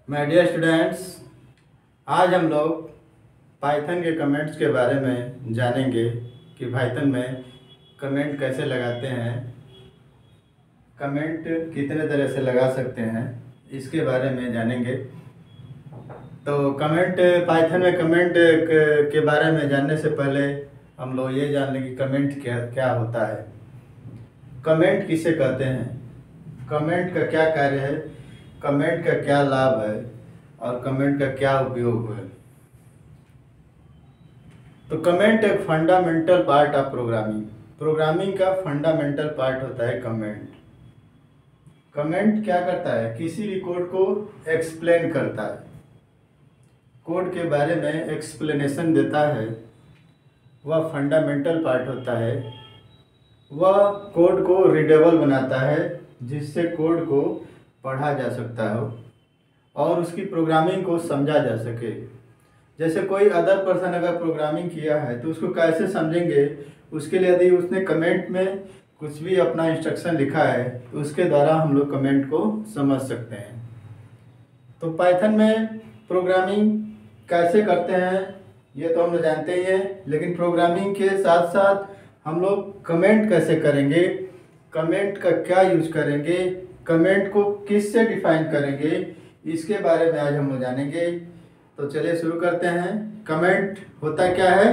My dear students, आज हम लोग पाइथन के कमेंट्स के बारे में जानेंगे कि पाइथन में कमेंट कैसे लगाते हैं, कमेंट कितने तरह से लगा सकते हैं, इसके बारे में जानेंगे। तो कमेंट पाइथन में कमेंट के बारे में जानने से पहले हम लोग ये जान लें कि कमेंट क्या क्या होता है, कमेंट किसे कहते हैं, कमेंट का क्या कार्य है, कमेंट का क्या लाभ है और कमेंट का क्या उपयोग है। तो कमेंट एक फंडामेंटल पार्ट ऑफ प्रोग्रामिंग का फंडामेंटल पार्ट होता है कमेंट। कमेंट क्या करता है, किसी भी कोड को एक्सप्लेन करता है, कोड के बारे में एक्सप्लेनेशन देता है, वह फंडामेंटल पार्ट होता है। वह कोड को रीडेबल बनाता है जिससे कोड को पढ़ा जा सकता हो और उसकी प्रोग्रामिंग को समझा जा सके। जैसे कोई अदर पर्सन अगर प्रोग्रामिंग किया है तो उसको कैसे समझेंगे, उसके लिए यदि उसने कमेंट में कुछ भी अपना इंस्ट्रक्शन लिखा है तो उसके द्वारा हम लोग कमेंट को समझ सकते हैं। तो पाइथन में प्रोग्रामिंग कैसे करते हैं ये तो हम लोग जानते ही हैं, लेकिन प्रोग्रामिंग के साथ साथ हम लोग कमेंट कैसे करेंगे, कमेंट का क्या यूज करेंगे, कमेंट को किससे डिफाइन करेंगे, इसके बारे में आज हम लोग जानेंगे। तो चलिए शुरू करते हैं। कमेंट होता क्या है,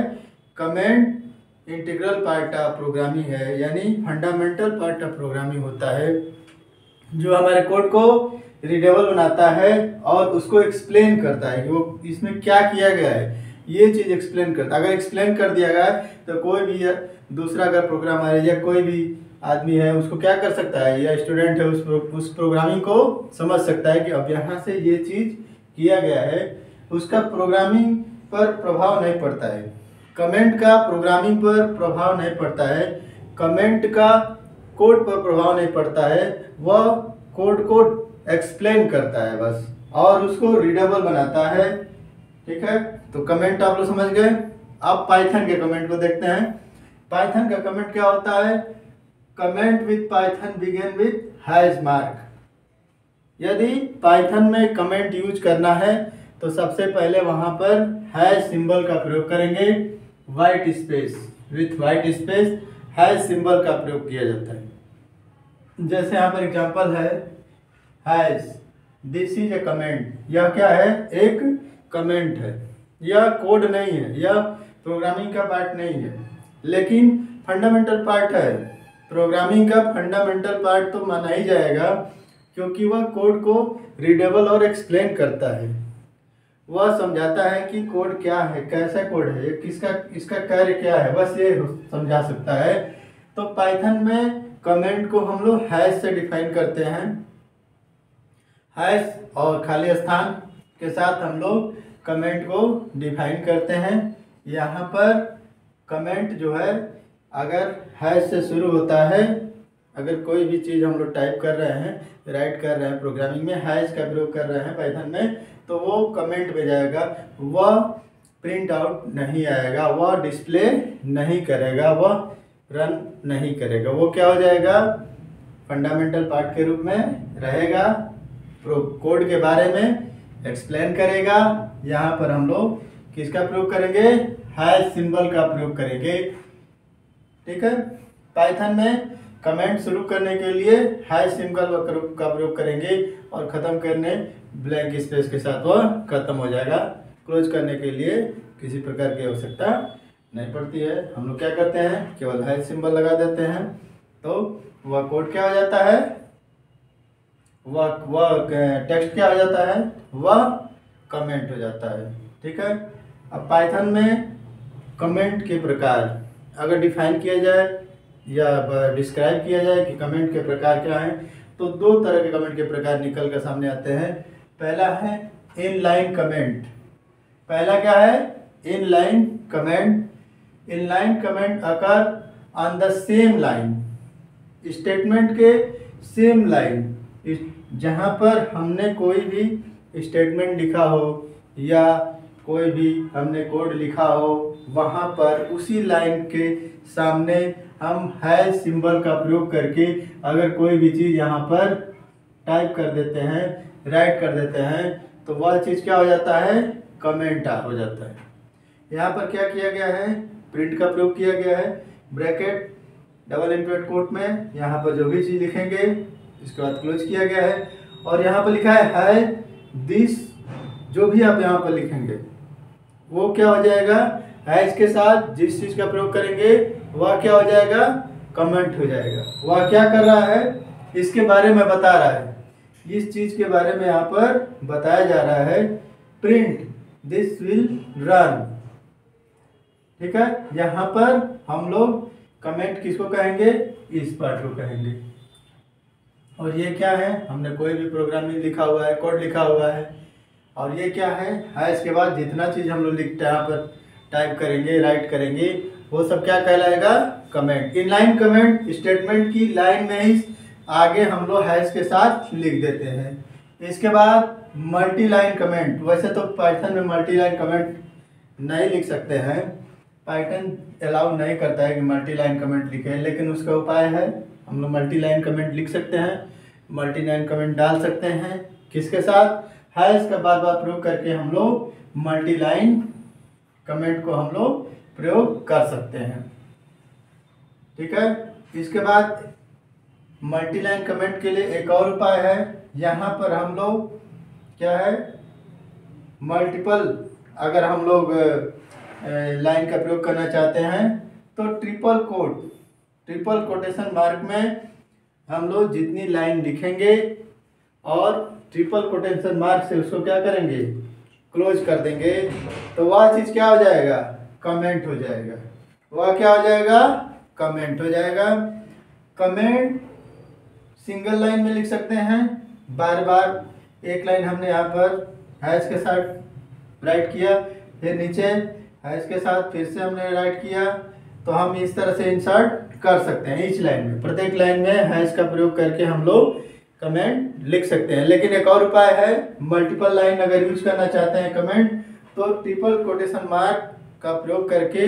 comment integral part of programming है, यानी फंडामेंटल पार्ट ऑफ प्रोग्रामिंग होता है जो हमारे कोड को रीडेबल बनाता है और उसको एक्सप्लेन करता है कि वो इसमें क्या किया गया है, ये चीज़ एक्सप्लेन करता है। अगर एक्सप्लेन कर दिया गया तो कोई भी दूसरा अगर प्रोग्रामर है या कोई भी आदमी है उसको क्या कर सकता है, या स्टूडेंट है उस प्रोग्रामिंग को समझ सकता है कि अब यहाँ से ये चीज़ किया गया है, उसका प्रोग्रामिंग पर प्रभाव नहीं पड़ता है। कमेंट का प्रोग्रामिंग पर प्रभाव नहीं पड़ता है, कमेंट का कोड पर प्रभाव नहीं पड़ता है, वह कोड को एक्सप्लेन करता है बस और उसको रीडेबल बनाता है। ठीक है, तो कमेंट आप लोग समझ गए। अब पाइथन के कमेंट को देखते हैं। पाइथन का कमेंट क्या होता है, comment with Python begin with hash mark. यदि पाइथन में कमेंट यूज करना है तो सबसे पहले वहां पर हैश सिंबल का प्रयोग करेंगे, white space, with white space hash symbol का प्रयोग किया जाता है। जैसे यहाँ पर एग्जांपल है hash, this is a comment, यह क्या है, एक कमेंट है, यह कोड नहीं है, यह प्रोग्रामिंग का पार्ट नहीं है, लेकिन फंडामेंटल पार्ट है। प्रोग्रामिंग का फंडामेंटल पार्ट तो माना ही जाएगा क्योंकि वह कोड को रीडेबल और एक्सप्लेन करता है, वह समझाता है कि कोड क्या है, कैसा कोड है, किसका इसका कार्य क्या है, बस ये समझा सकता है। तो पाइथन में कमेंट को हम लोग हैश से डिफाइन करते हैं, हैश और खाली स्थान के साथ हम लोग कमेंट को डिफाइन करते हैं। यहाँ पर कमेंट जो है अगर हैश से शुरू होता है, अगर कोई भी चीज़ हम लोग टाइप कर रहे हैं, राइट कर रहे हैं प्रोग्रामिंग में, हैश का प्रयोग कर रहे हैं पाइथन में, तो वो कमेंट में जाएगा, वह प्रिंट आउट नहीं आएगा, वह डिस्प्ले नहीं करेगा, वह रन नहीं करेगा, वो क्या हो जाएगा, फंडामेंटल पार्ट के रूप में रहेगा, कोड के बारे में एक्सप्लेन करेगा। यहाँ पर हम लोग किसका प्रयोग करेंगे, हैश सिंबल का प्रयोग करेंगे। ठीक है, पाइथन में कमेंट शुरू करने के लिए हैश सिंबल का प्रयोग करेंगे और ख़त्म करने ब्लैंक स्पेस के साथ वह खत्म हो जाएगा। क्लोज करने के लिए किसी प्रकार की आवश्यकता नहीं पड़ती है, हम लोग क्या करते हैं, केवल हैश सिंबल लगा देते हैं, तो वह कोड क्या हो जाता है, वह टेक्स्ट क्या हो जाता है, वह कमेंट हो जाता है। ठीक है, अब पाइथन में कमेंट के प्रकार अगर डिफाइन किया जाए या डिस्क्राइब किया जाए कि कमेंट के प्रकार क्या हैं, तो दो तरह के कमेंट के प्रकार निकल कर सामने आते हैं। पहला है इनलाइन कमेंट। पहला क्या है, inline comment. Inline comment occur on the same line, statement के सेम लाइन, जहाँ पर हमने कोई भी स्टेटमेंट लिखा हो या कोई भी हमने कोड लिखा हो, वहाँ पर उसी लाइन के सामने हम हैश सिंबल का प्रयोग करके अगर कोई भी चीज़ यहाँ पर टाइप कर देते हैं, राइट कर देते हैं, तो वह चीज़ क्या हो जाता है, कमेंट हो जाता है। यहाँ पर क्या किया गया है, प्रिंट का प्रयोग किया गया है, ब्रैकेट डबल इनवर्टेड कोट में यहाँ पर जो भी चीज़ लिखेंगे इसके बाद क्लोज किया गया है, और यहाँ पर लिखा है दिस, जो भी आप यहाँ पर लिखेंगे वो क्या हो जाएगा, हैज के साथ जिस चीज़ का प्रयोग करेंगे वह क्या हो जाएगा, कमेंट हो जाएगा। वह क्या कर रहा है, इसके बारे में बता रहा है, इस चीज़ के बारे में यहाँ पर बताया जा रहा है, प्रिंट दिस विल रन। ठीक है, यहाँ पर हम लोग कमेंट किसको कहेंगे, इस पार्ट को कहेंगे। और ये क्या है, हमने कोई भी प्रोग्रामिंग लिखा हुआ है, कोड लिखा हुआ है, और ये क्या है, इसके बाद जितना चीज़ हम लोग लिखते हैं यहाँ पर टाइप करेंगे, राइट करेंगे, वो सब क्या कहलाएगा, कमेंट। इनलाइन कमेंट स्टेटमेंट की लाइन में ही आगे हम लोग हैश के साथ लिख देते हैं। इसके बाद मल्टी लाइन कमेंट, वैसे तो पाइथन में मल्टी लाइन कमेंट नहीं लिख सकते हैं, पाइथन अलाउ नहीं करता है कि मल्टी लाइन कमेंट लिखें, लेकिन उसका उपाय है, हम लोग मल्टी लाइन कमेंट लिख सकते हैं, मल्टी लाइन कमेंट डाल सकते हैं, किसके साथ, हैश का बार बार प्रयोग करके हम लोग मल्टी लाइन कमेंट को हम लोग प्रयोग कर सकते हैं। ठीक है, इसके बाद मल्टी लाइन कमेंट के लिए एक और उपाय है, यहाँ पर हम लोग क्या है, मल्टीपल अगर हम लोग लाइन का प्रयोग करना चाहते हैं तो ट्रिपल कोटेशन मार्क में हम लोग जितनी लाइन लिखेंगे और ट्रिपल कोटेशन मार्क से उसको क्या करेंगे, क्लोज कर देंगे, तो वह चीज़ क्या हो जाएगा, कमेंट हो जाएगा। वह क्या हो जाएगा, कमेंट हो जाएगा। कमेंट सिंगल लाइन में लिख सकते हैं, बार बार एक लाइन हमने यहाँ पर हैश के साथ राइट किया, फिर नीचे हैश के साथ फिर से हमने राइट किया, तो हम इस तरह से इंसर्ट कर सकते हैं ईच लाइन में, प्रत्येक लाइन में हैश का प्रयोग करके हम लोग कमेंट लिख सकते हैं। लेकिन एक और उपाय है, मल्टीपल लाइन अगर यूज करना चाहते हैं कमेंट, तो ट्रिपल कोटेशन मार्क का प्रयोग करके,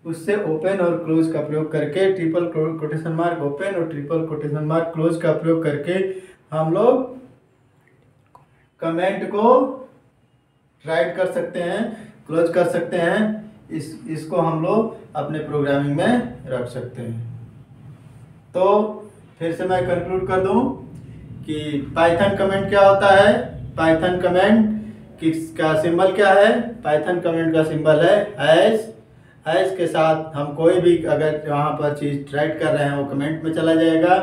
उससे ओपन और क्लोज का प्रयोग करके, ट्रिपल कोटेशन मार्क ओपन और ट्रिपल कोटेशन मार्क क्लोज का प्रयोग करके हम लोग कमेंट को राइट कर सकते हैं, क्लोज कर सकते हैं। इसको हम लोग अपने प्रोग्रामिंग में रख सकते हैं। तो फिर से मैं कंक्लूड कर दूं कि पाइथन कमेंट क्या होता है, पाइथन कमेंट किसका सिंबल क्या है, पाइथन कमेंट का सिंबल है हैश के साथ हम कोई भी अगर वहाँ पर चीज़ राइट कर रहे हैं वो कमेंट में चला जाएगा।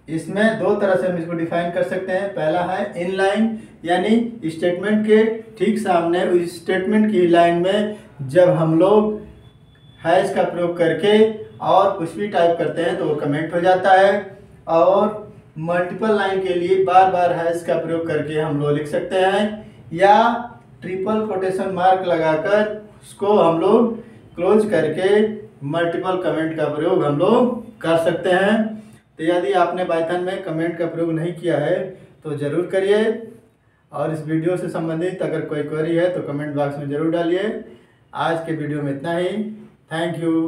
इसमें दो तरह से हम इसको डिफाइन कर सकते हैं, पहला है इनलाइन, यानी स्टेटमेंट के ठीक सामने उस स्टेटमेंट की लाइन में जब हम लोग हैश का प्रयोग करके और कुछ भी टाइप करते हैं तो वो कमेंट हो जाता है। और मल्टीपल लाइन के लिए बार बार हैश का प्रयोग करके हम लोग लिख सकते हैं, या ट्रिपल कोटेशन मार्क लगाकर उसको हम लोग क्लोज करके मल्टीपल कमेंट का प्रयोग हम लोग कर सकते हैं। तो यदि आपने पाइथन में कमेंट का प्रयोग नहीं किया है तो ज़रूर करिए, और इस वीडियो से संबंधित अगर कोई क्वेरी है तो कमेंट बॉक्स में ज़रूर डालिए। आज के वीडियो में इतना ही, थैंक यू।